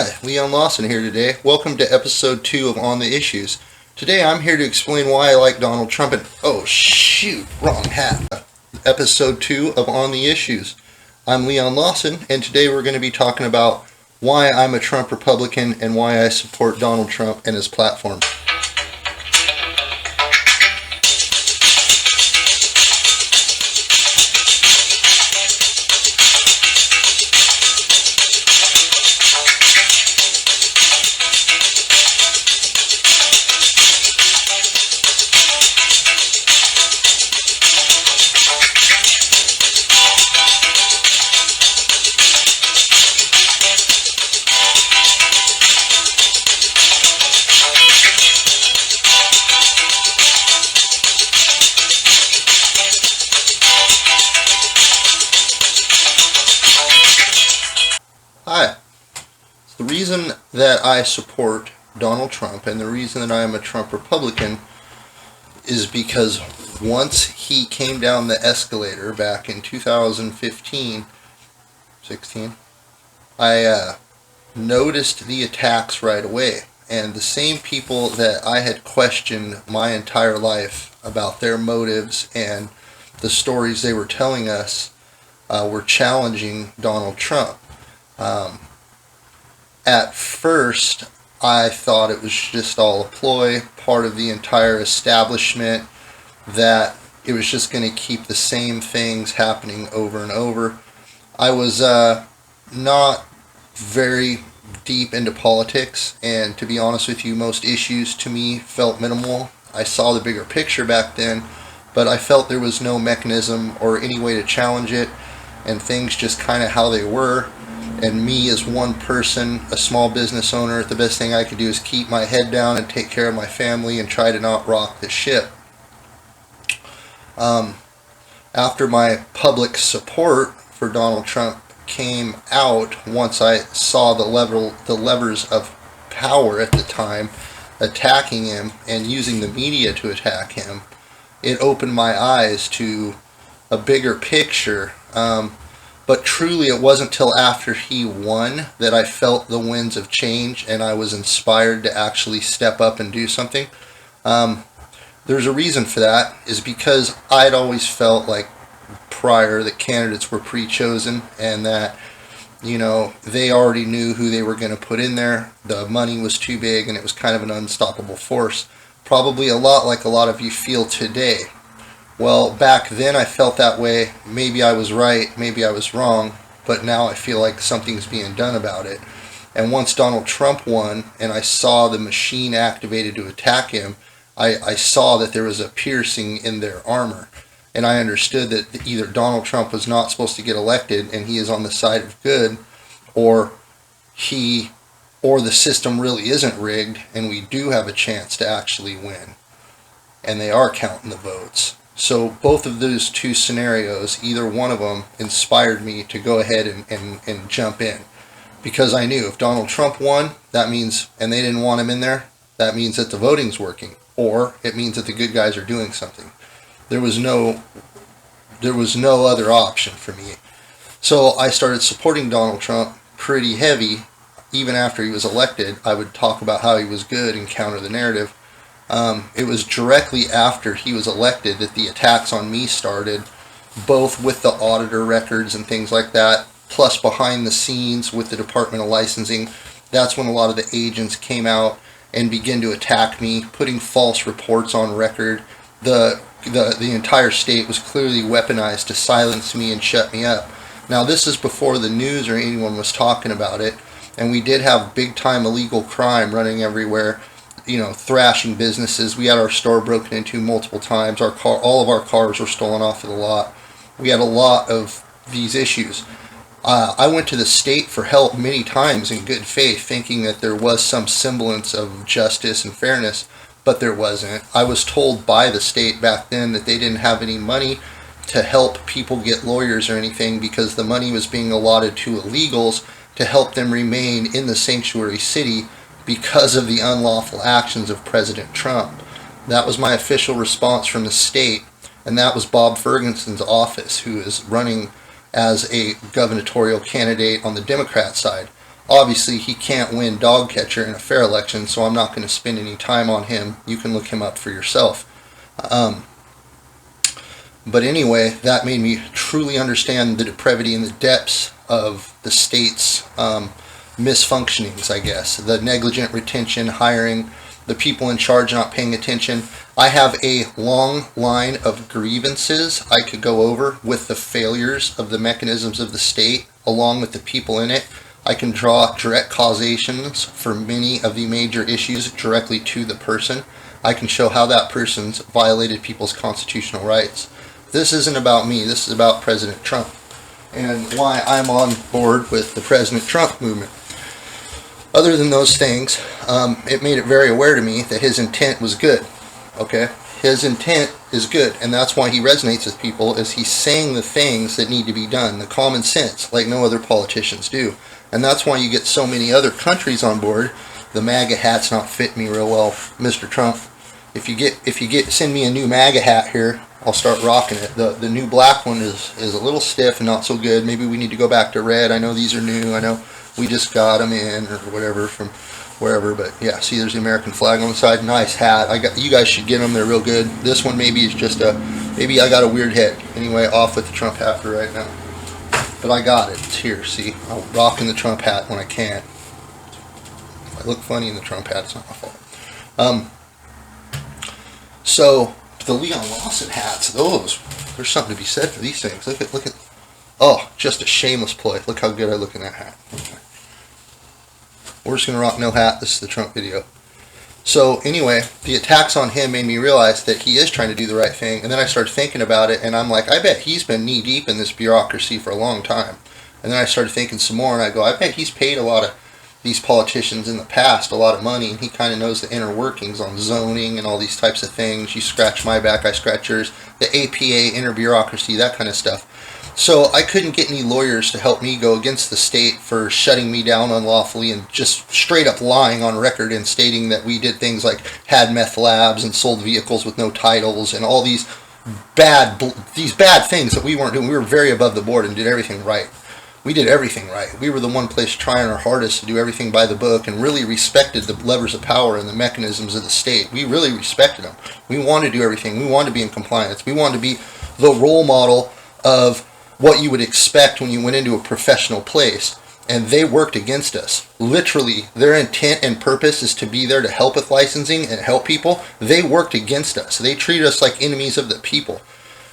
Hi, Leon Lawson here today. Welcome to episode 2 of On the Issues. Today I'm here to explain why I like Donald Trump and... Oh shoot, wrong hat. Episode 2 of On the Issues. I'm Leon Lawson, and today we're going to be talking about why I'm a Trump Republican and why I support Donald Trump and his platform. Hi. The reason that I support Donald Trump and the reason that I am a Trump Republican is because once he came down the escalator back in 2015, 16, I noticed the attacks right away. And the same people that I had questioned my entire life about their motives and the stories they were telling us were challenging Donald Trump. At first, I thought it was just all a ploy, part of the entire establishment, that it was just going to keep the same things happening over and over. I was not very deep into politics, and to be honest with you, most issues to me felt minimal. I saw the bigger picture back then, but I felt there was no mechanism or any way to challenge it, and things just kind of how they were. And me as one person, a small business owner, the best thing I could do is keep my head down and take care of my family and try to not rock the ship. After my public support for Donald Trump came out, once I saw the levers of power at the time attacking him and using the media to attack him, it opened my eyes to a bigger picture. But truly, it wasn't till after he won that I felt the winds of change and I was inspired to actually step up and do something. There's a reason for that, is because I'd always felt like prior that candidates were pre-chosen and that, they already knew who they were going to put in there. The money was too big and it was kind of an unstoppable force. Probably a lot like a lot of you feel today. Well, back then I felt that way. Maybe I was right, maybe I was wrong, but now I feel like something's being done about it. And once Donald Trump won and I saw the machine activated to attack him, I saw that there was a piercing in their armor. And I understood that either Donald Trump was not supposed to get elected and he is on the side of good, or the system really isn't rigged and we do have a chance to actually win. And they are counting the votes. So both of those two scenarios, either one of them, inspired me to go ahead and jump in. Because I knew if Donald Trump won, that means, and they didn't want him in there, that means that the voting's working. Or it means that the good guys are doing something. There was no other option for me. So I started supporting Donald Trump pretty heavy. Even after he was elected, I would talk about how he was good and counter the narrative. It was directly after he was elected that the attacks on me started, both with the auditor records and things like that, plus behind the scenes with the Department of Licensing. That's when a lot of the agents came out and began to attack me, putting false reports on record. The entire state was clearly weaponized to silence me and shut me up. Now, this is before the news or anyone was talking about it, and we did have big-time illegal crime running everywhere. Thrashing businesses. We had our store broken into multiple times. All of our cars were stolen off of the lot. We had a lot of these issues. I went to the state for help many times in good faith, thinking that there was some semblance of justice and fairness, but there wasn't. I was told by the state back then that they didn't have any money to help people get lawyers or anything because the money was being allotted to illegals to help them remain in the sanctuary city because of the unlawful actions of President Trump. That was my official response from the state, and that was Bob Ferguson's office, who is running as a gubernatorial candidate on the Democrat side. Obviously, he can't win dog catcher in a fair election, so I'm not going to spend any time on him. You can look him up for yourself. But anyway, that made me truly understand the depravity and the depths of the state's misfunctionings, I guess. The negligent retention, hiring, the people in charge not paying attention. I have a long line of grievances I could go over with the failures of the mechanisms of the state, along with the people in it. I can draw direct causations for many of the major issues directly to the person. I can show how that person's violated people's constitutional rights. This isn't about me. This is about President Trump and why I'm on board with the President Trump movement. Other than those things, it made it very aware to me that his intent was good. Okay? His intent is good, and that's why he resonates with people, is he's saying the things that need to be done, the common sense, like no other politicians do. And that's why you get so many other countries on board. The MAGA hat's not fit me real well, Mr. Trump. If you send me a new MAGA hat here, I'll start rocking it. The new black one is a little stiff and not so good. Maybe we need to go back to red. I know these are new. I know we just got them in or whatever from wherever. But yeah, see, there's the American flag on the side. Nice hat. You guys should get them. They're real good. This one maybe is just maybe I got a weird head. Anyway, off with the Trump hat for right now. But I got it. It's here. See, I'm rocking the Trump hat when I can. If I look funny in the Trump hat, it's not my fault. So the Leon Lawson hats, there's something to be said for these things. Look at, oh, just a shameless play. Look how good I look in that hat. Okay. We're just gonna rock no hat. This is the Trump video. So anyway, the attacks on him made me realize that he is trying to do the right thing. And then I started thinking about it, and I'm like, I bet he's been knee deep in this bureaucracy for a long time. And then I started thinking some more, and I go, I bet he's paid a lot of these politicians in the past a lot of money, and he kind of knows the inner workings on zoning and all these types of things. You scratch my back, I scratch yours. The APA, inner bureaucracy, that kind of stuff. So I couldn't get any lawyers to help me go against the state for shutting me down unlawfully and just straight up lying on record and stating that we did things like had meth labs and sold vehicles with no titles and all these bad things that we weren't doing. We were very above the board and did everything right. We did everything right. We were the one place trying our hardest to do everything by the book and really respected the levers of power and the mechanisms of the state. We really respected them. We wanted to do everything. We wanted to be in compliance. We wanted to be the role model of what you would expect when you went into a professional place. And they worked against us. Literally, their intent and purpose is to be there to help with licensing and help people. They worked against us. They treated us like enemies of the people.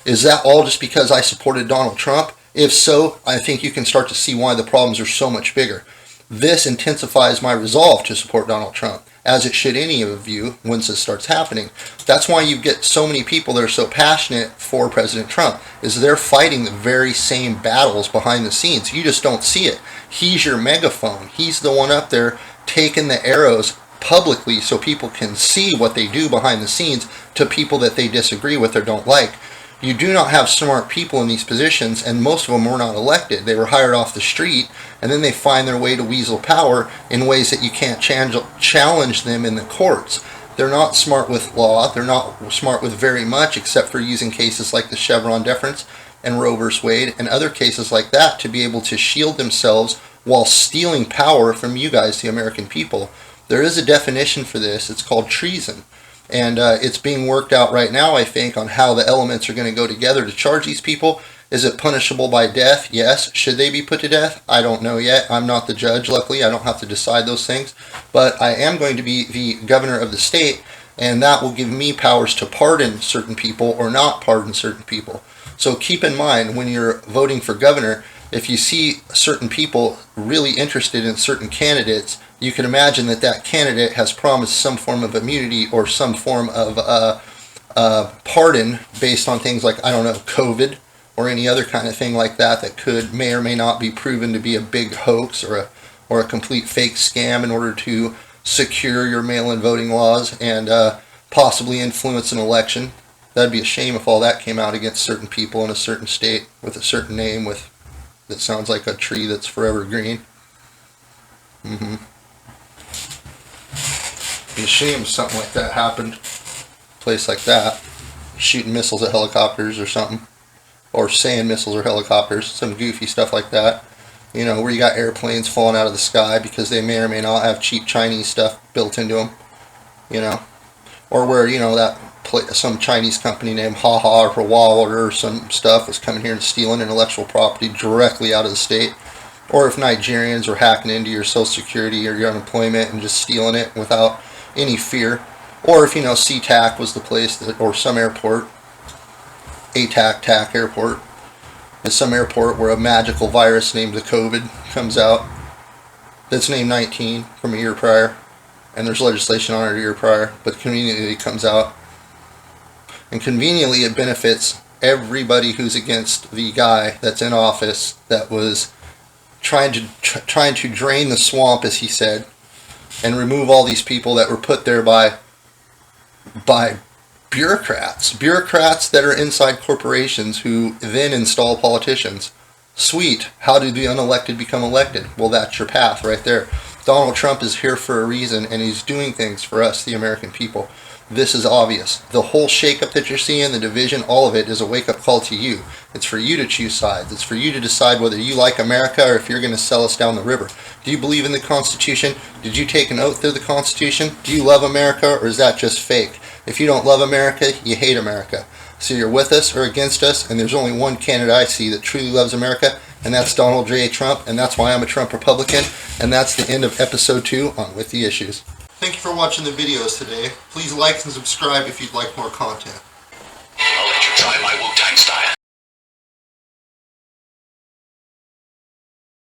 Is that all just because I supported Donald Trump? If so, I think you can start to see why the problems are so much bigger. This intensifies my resolve to support Donald Trump, as it should any of you once this starts happening. That's why you get so many people that are so passionate for President Trump, is they're fighting the very same battles behind the scenes. You just don't see it. He's your megaphone. He's the one up there taking the arrows publicly so people can see what they do behind the scenes to people that they disagree with or don't like. You do not have smart people in these positions, and most of them were not elected. They were hired off the street, and then they find their way to weasel power in ways that you can't challenge them in the courts. They're not smart with law. They're not smart with very much, except for using cases like the Chevron deference and Roe v. Wade and other cases like that to be able to shield themselves while stealing power from you guys, the American people. There is a definition for this. It's called treason. And it's being worked out right now, I think, on how the elements are going to go together to charge these people. Is it punishable by death? Yes. Should they be put to death? I don't know yet. I'm not the judge, luckily. I don't have to decide those things. But I am going to be the governor of the state, and that will give me powers to pardon certain people or not pardon certain people. So keep in mind, when you're voting for governor, if you see certain people really interested in certain candidates, you can imagine that that candidate has promised some form of immunity or some form of pardon based on things like, I don't know, COVID or any other kind of thing like that that may or may not be proven to be a big hoax or a complete fake scam in order to secure your mail-in voting laws and possibly influence an election. That'd be a shame if all that came out against certain people in a certain state with a certain name that sounds like a tree that's forever green. Be a shame if something like that happened. A place like that. Shooting missiles at helicopters or something. Or saying missiles or helicopters. Some goofy stuff like that. You know, where you got airplanes falling out of the sky because they may or may not have cheap Chinese stuff built into them. You know, or where, you know, that some Chinese company named Haha or Huawei or some stuff was coming here and stealing intellectual property directly out of the state. Or if Nigerians were hacking into your Social Security or your unemployment and just stealing it without any fear. Or if, you know, SeaTac was the place that, or some airport, TAC airport, is some airport where a magical virus named the COVID comes out that's named 19 from a year prior, and there's legislation on it a year prior, but conveniently it comes out. And conveniently it benefits everybody who's against the guy that's in office that was trying to drain the swamp, as he said, and remove all these people that were put there by bureaucrats that are inside corporations who then install politicians. Sweet. How do the unelected become elected? Well, that's your path right there. Donald Trump is here for a reason, and he's doing things for us, the American people. This is obvious. The whole shakeup that you're seeing, the division, all of it is a wake-up call to you. It's for you to choose sides. It's for you to decide whether you like America or if you're going to sell us down the river. Do you believe in the Constitution? Did you take an oath to the Constitution? Do you love America, or is that just fake? If you don't love America, you hate America. So you're with us or against us, and there's only one candidate I see that truly loves America, and that's Donald J. Trump, and that's why I'm a Trump Republican, and that's the end of episode 2 on With the Issues. Thank you for watching the videos today. Please like and subscribe if you'd like more content. I'll let you try my Wu-Tang style.